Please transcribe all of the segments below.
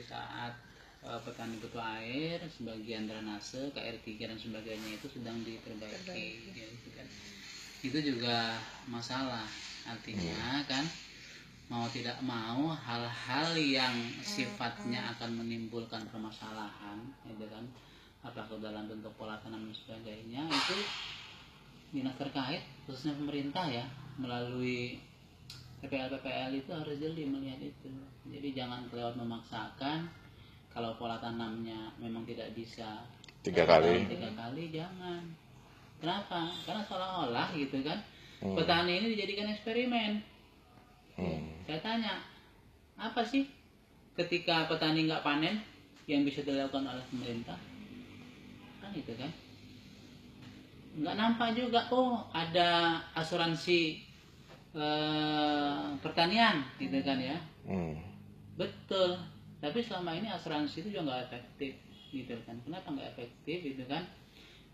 saat petani butuh air, sebagian drainase, KR3 dan sebagainya itu sedang diperbaiki. Gitu kan. Itu juga masalah, artinya kan mau tidak mau hal-hal yang sifatnya akan menimbulkan permasalahan, gitu kan, apakah dalam bentuk pola tanam dan sebagainya, itu dinas terkait khususnya pemerintah ya melalui PPL itu harus jeli melihat itu. Jadi jangan kelewat memaksakan. Kalau pola tanamnya memang tidak bisa 3 kali, jangan. Kenapa? Karena seolah-olah gitu kan petani ini dijadikan eksperimen. Saya tanya, apa sih ketika petani nggak panen yang bisa dilakukan oleh pemerintah? Kan itu kan. Nggak nampak juga, oh ada asuransi pertanian gitu kan ya. Betul, tapi selama ini asuransi itu juga nggak efektif gitu kan. Kenapa nggak efektif gitu kan?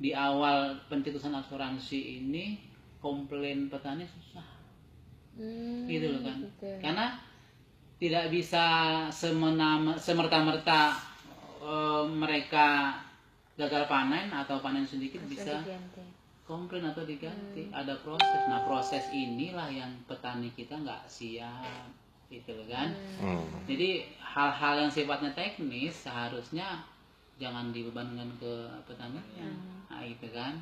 Di awal pencetusan asuransi ini komplain petani susah gitu loh kan. Karena tidak bisa semerta-merta mereka gagal panen atau panen sedikit bisa komplain atau diganti. Ada proses. Nah proses inilah yang petani kita nggak siap gitu kan. Jadi hal-hal yang sifatnya teknis seharusnya jangan dibebankan ke petaninya. Nah itu kan.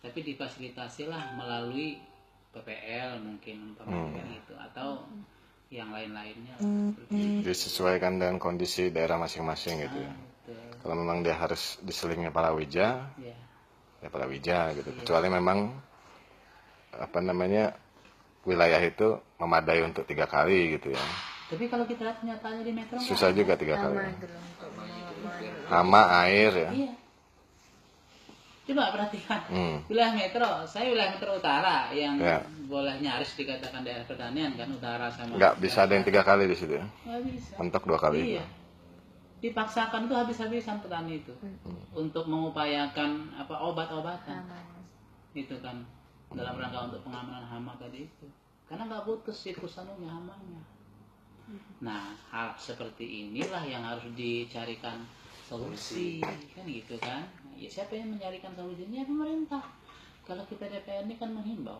Tapi difasilitasilah melalui PPL mungkin gitu atau yang lain-lainnya disesuaikan dengan kondisi daerah masing-masing gitu ya. Kalau memang dia harus diselingnya palawija, ya palawija gitu. Kecuali memang wilayah itu memadai untuk 3 kali gitu ya. Tapi kalau kita lihat nyatanya di metro susah juga 3 kali. Hama air ya. Iya. Coba perhatikan wilayah metro, saya wilayah metro utara yang boleh nyaris dikatakan daerah pertanian kan, utara sama. Nggak bisa ada yang 3 kali di situ ya. Nggak bisa. Mentok 2 kali. Iya. Dipaksakan tuh habis-habisan petani itu untuk mengupayakan obat-obatan itu kan dalam rangka untuk pengamanan hama tadi itu, karena nggak putus siklus anunya hamanya. Nah hal seperti inilah yang harus dicarikan solusi kan gitu kan. Ya siapa yang mencarikan solusinya? Pemerintah. Kalau kita DPR ini kan menghimbau